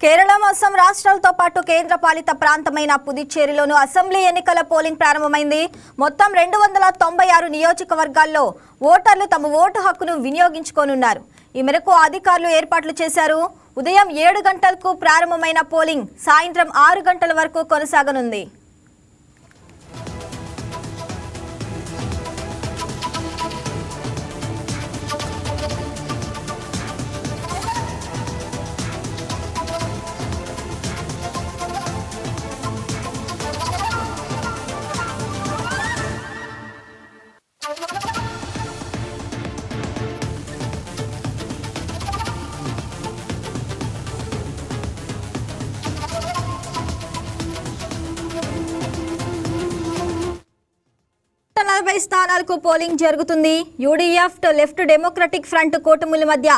కేరళ అస్సాం రాష్ట్రాలతో పాటు కేంద్ర పాలిత ప్రాంతమైన పుదుచ్చేరిలోను అసెంబ్లీ ఎన్నికల పోలింగ్ ప్రారంభమైంది. మొత్తం 296 నియోజకవర్గాల్లో ఓటర్లు తమ ఓటు హక్కును వినియోగించుకోనున్నారు. ఈ మేరకు అధికారులు ఏర్పాట్లు చేశారు. ఉదయం 7 గంటలకు ప్రారంభమైన పోలింగ్ సాయంత్రం 6 గంటల వరకు కొనసాగనుంది. స్థానాలకు పోలింగ్ జరుగుతుంది. యూడీఎఫ్ లెఫ్ట్ డెమోక్రటిక్ ఫ్రంట్ కూటముల మధ్య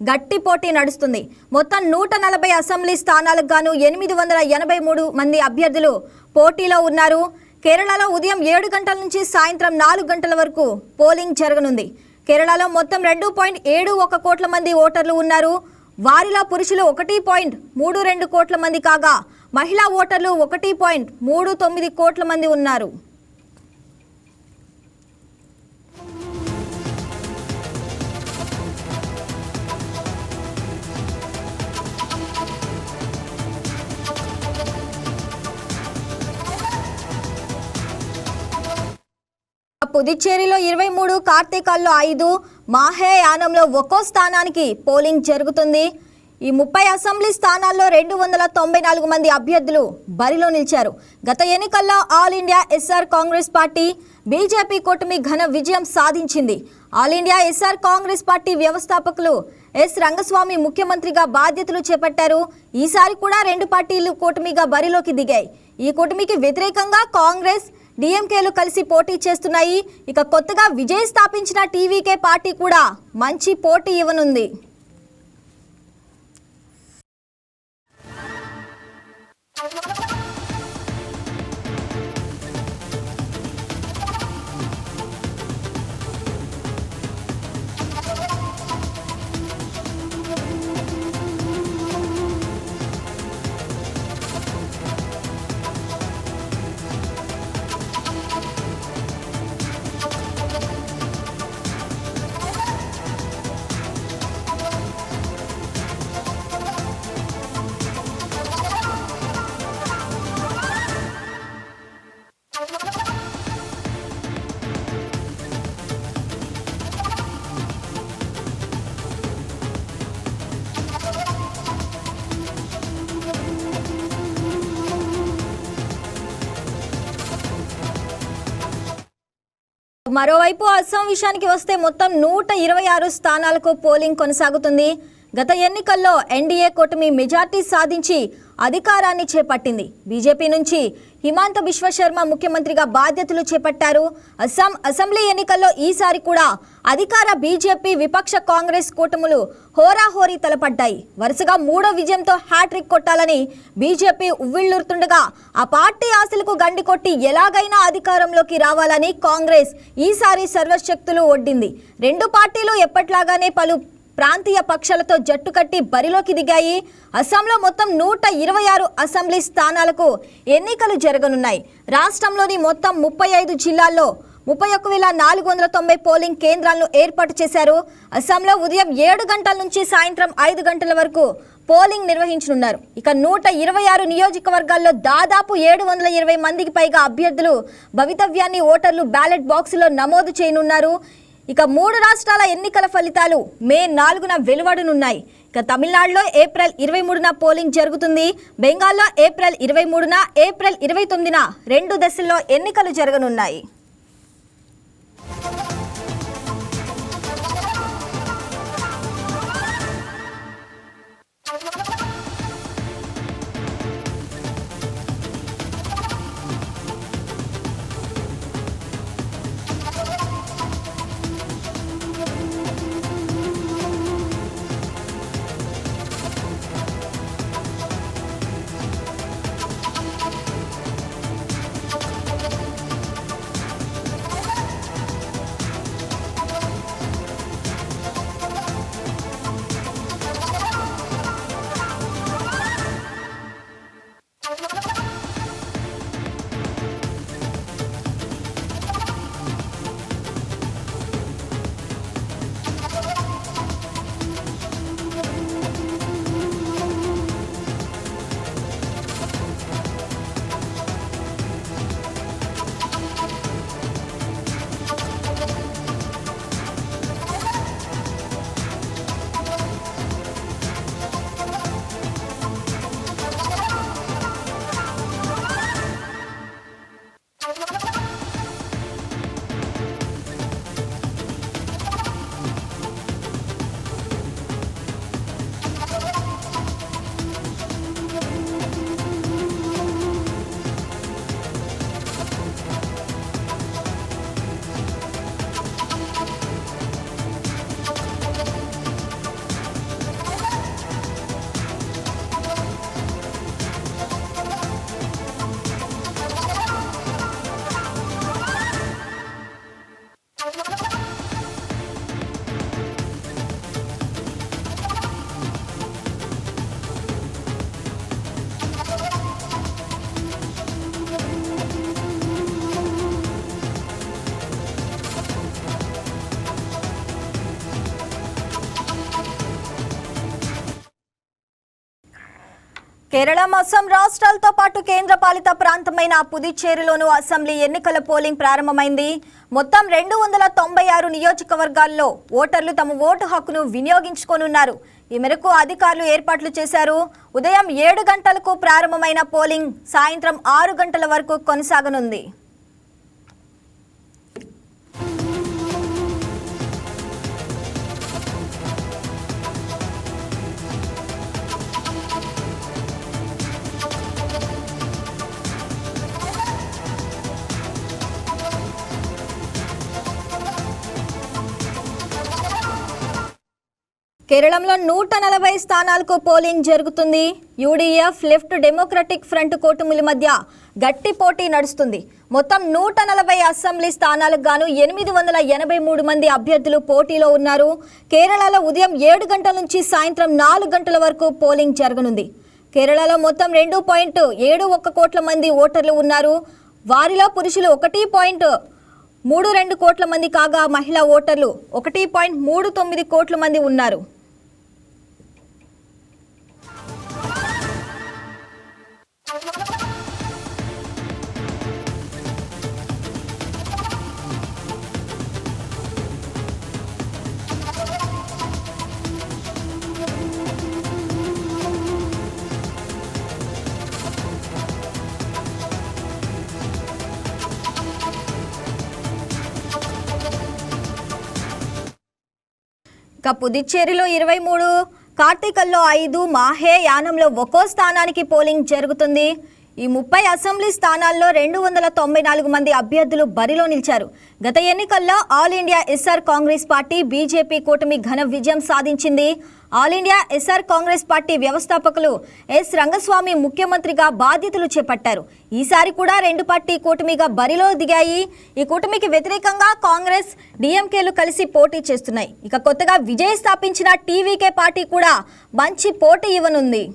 గట్టి పోటీ నడుస్తుంది. మొత్తం 140 అసెంబ్లీ స్థానాలకు గాను 883 మంది అభ్యర్థులు పోటీలో ఉన్నారు. కేరళలో ఉదయం 7 గంటల నుంచి సాయంత్రం 4 గంటల వరకు పోలింగ్ జరగనుంది. కేరళలో మొత్తం 2.71 కోట్ల మంది ఓటర్లు ఉన్నారు. వారిలో పురుషులు 1.32 కోట్ల మంది కాగా మహిళా ఓటర్లు 1.39 కోట్ల మంది ఉన్నారు. పుదుచ్చేరిలో 23, కార్తీకాల్లో 5, మాహే యానంలో ఒక్కో స్థానానికి పోలింగ్ జరుగుతుంది. ఈ 30 అసెంబ్లీ స్థానాల్లో 294 మంది అభ్యర్థులు బరిలో నిలిచారు. గత ఎన్నికల్లో ఆల్ ఇండియా ఎస్ఆర్ కాంగ్రెస్ పార్టీ బీజేపీ కూటమి ఘన విజయం సాధించింది. ఆల్ ఇండియా ఎస్ఆర్ కాంగ్రెస్ పార్టీ వ్యవస్థాపకులు ఎస్ రంగస్వామి ముఖ్యమంత్రిగా బాధ్యతలు చేపట్టారు. ఈసారి కూడా 2 పార్టీలు కూటమిగా బరిలోకి దిగాయి. ఈ కూటమికి వ్యతిరేకంగా కాంగ్రెస్, డిఎంకేలు కలిసి పోటీ చేస్తున్నాయి. ఇక కొత్తగా విజయ్ స్థాపించిన టీవీకే పార్టీ కూడా మంచి పోటీ ఇవ్వనుంది. మరోవైపు అస్సాం విషయానికి వస్తే మొత్తం 126 స్థానాలకు పోలింగ్ కొనసాగుతుంది. గత ఎన్నికల్లో ఎన్డీఏ కూటమి మెజార్టీ సాధించి అధికారాన్ని చేపట్టింది. బీజేపీ నుంచి హిమంత బిశ్వ శర్మ ముఖ్యమంత్రిగా బాధ్యతలు చేపట్టారు. అస్సాం అసెంబ్లీ ఎన్నికల్లో ఈసారి కూడా అధికార బీజేపీ, విపక్ష కాంగ్రెస్ కూటములు హోరాహోరీ తలపడ్డాయి. వరుసగా 3వ విజయంతో హ్యాట్రిక్ కొట్టాలని బీజేపీ ఉవ్విళ్లూరుతుండగా ఆ పార్టీ ఆశలకు గండి కొట్టి ఎలాగైనా అధికారంలోకి రావాలని కాంగ్రెస్ ఈసారి సర్వశక్తులు ఒడ్డింది. 2 పార్టీలు ఎప్పట్లాగానే పలు ప్రాంతీయ పక్షాలతో జట్టు కట్టి బరిలోకి దిగాయి. అస్సాంలో మొత్తం 126 అసెంబ్లీ స్థానాలకు ఎన్నికలు జరగనున్నాయి. రాష్ట్రంలోని మొత్తం 35 జిల్లాల్లో 31,490 పోలింగ్ కేంద్రాలను ఏర్పాటు చేశారు. అస్సాంలో ఉదయం 7 గంటల నుంచి సాయంత్రం 5 గంటల వరకు పోలింగ్ నిర్వహించనున్నారు. ఇక 126 నియోజకవర్గాల్లో దాదాపు 720 మందికి పైగా అభ్యర్థులు భవితవ్యాన్ని ఓటర్లు బ్యాలెట్ బాక్సులో నమోదు చేయనున్నారు. ఇక 3 రాష్ట్రాల ఎన్నికల ఫలితాలు మే 4న వెలువడనున్నాయి. ఇక తమిళనాడులో ఏప్రిల్ 23న పోలింగ్ జరుగుతుంది. బెంగాల్లో ఏప్రిల్ 23న, ఏప్రిల్ 29న 2 దశల్లో ఎన్నికలు జరగనున్నాయి. కేరళ అస్సాం రాష్ట్రాలతో పాటు కేంద్రపాలిత ప్రాంతమైన పుదుచ్చేరిలోనూ అసెంబ్లీ ఎన్నికల పోలింగ్ ప్రారంభమైంది. మొత్తం 296 నియోజకవర్గాల్లో ఓటర్లు తమ ఓటు హక్కును వినియోగించుకోనున్నారు. ఈ మేరకు అధికారులు ఏర్పాట్లు చేశారు. ఉదయం 7 గంటలకు ప్రారంభమైన పోలింగ్ సాయంత్రం 6 గంటల వరకు కొనసాగనుంది. కేరళంలో 140 స్థానాలకు పోలింగ్ జరుగుతుంది. యూడీఎఫ్ లెఫ్ట్ డెమోక్రటిక్ ఫ్రంట్ కూటమిల మధ్య గట్టి పోటీ నడుస్తుంది. మొత్తం 140 అసెంబ్లీ స్థానాలకు గాను 883 మంది అభ్యర్థులు పోటీలో ఉన్నారు. కేరళలో ఉదయం 7 గంటల నుంచి సాయంత్రం 4 గంటల వరకు పోలింగ్ జరగనుంది. కేరళలో మొత్తం 2.71 కోట్ల మంది ఓటర్లు ఉన్నారు. వారిలో పురుషులు 1.32 కోట్ల మంది కాగా మహిళా ఓటర్లు 1.39 కోట్ల మంది ఉన్నారు. పుదుచ్చేరిలో 23, కార్తీకల్లో 5, మాహే యానంలో 1 స్థానానికి పోలింగ్ జరుగుతుంది. ఈ 30 అసెంబ్లీ స్థానాల్లో 294 మంది అభ్యర్థులు బరిలో నిలిచారు. గత ఎన్నికల్లో ఆల్ ఇండియా ఎస్ఆర్ కాంగ్రెస్ పార్టీ బీజేపీ కూటమి ఘన విజయం సాధించింది. ఆల్ ఇండియా ఎస్ఆర్ కాంగ్రెస్ పార్టీ వ్యవస్థాపకులు ఎస్ రంగస్వామి ముఖ్యమంత్రిగా బాధ్యతలు చేపట్టారు. ఈసారి కూడా 2 పార్టీ కూటమిగా బరిలో దిగాయి. ఈ కూటమికి వ్యతిరేకంగా కాంగ్రెస్, డిఎంకేలు కలిసి పోటీ చేస్తున్నాయి. ఇక కొత్తగా విజయ్ స్థాపించిన టీవీకే పార్టీ కూడా మంచి పోటీ ఇవ్వనుంది.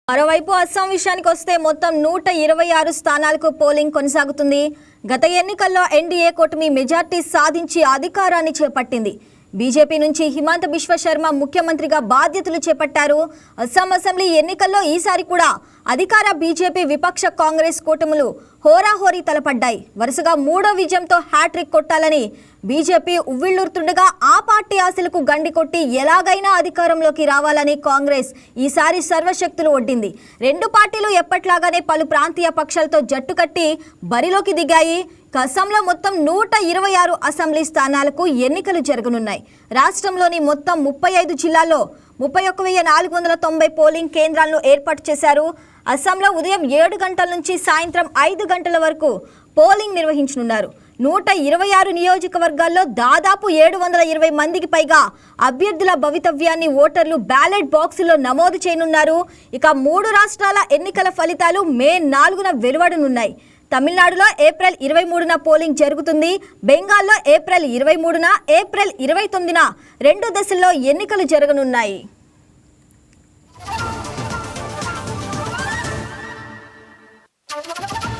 మరోవైపు అస్సాం విషయానికి వస్తే మొత్తం 126 స్థానాలకు పోలింగ్ కొనసాగుతుంది. గత ఎన్నికల్లో ఎన్డీఏ కూటమి మెజార్టీ సాధించి అధికారాన్ని చేపట్టింది. బీజేపీ నుంచి హిమంత బిశ్వ శర్మ ముఖ్యమంత్రిగా బాధ్యతలు చేపట్టారు. అస్సాం అసెంబ్లీ ఎన్నికల్లో ఈసారి కూడా అధికార బీజేపీ విపక్ష కాంగ్రెస్ కూటములు హోరాహోరీ తలపడ్డాయి. వరుసగా 3వ విజయంతో హ్యాట్రిక్ కొట్టాలని బీజేపీ ఉవ్విళ్లూరుతుండగా ఆ పార్టీ ఆశలకు గండి కొట్టి ఎలాగైనా అధికారంలోకి రావాలని కాంగ్రెస్ ఈసారి సర్వశక్తులు ఒడ్డింది. 2 పార్టీలు ఎప్పట్లాగానే పలు ప్రాంతీయ పక్షాలతో జట్టు కట్టి బరిలోకి దిగాయి. అస్సాంలో మొత్తం 126 అసెంబ్లీ స్థానాలకు ఎన్నికలు జరగనున్నాయి. రాష్ట్రంలోని మొత్తం 35 జిల్లాల్లో 31,490 పోలింగ్ కేంద్రాలను ఏర్పాటు చేశారు. అస్సాంలో ఉదయం 7 గంటల నుంచి సాయంత్రం 5 గంటల వరకు పోలింగ్ నిర్వహించనున్నారు. 126 నియోజకవర్గాల్లో దాదాపు 720 మందికి పైగా అభ్యర్థుల భవితవ్యాన్ని ఓటర్లు బ్యాలెట్ బాక్సుల్లో నమోదు చేయనున్నారు. ఇక 3 రాష్ట్రాల ఎన్నికల ఫలితాలు మే 4న వెలువడనున్నాయి. తమిళనాడులో ఏప్రిల్ 23న పోలింగ్ జరుగుతుంది. బెంగాల్లో ఏప్రిల్ 23న, ఏప్రిల్ 29న 2 దశల్లో ఎన్నికలు జరగనున్నాయి. What?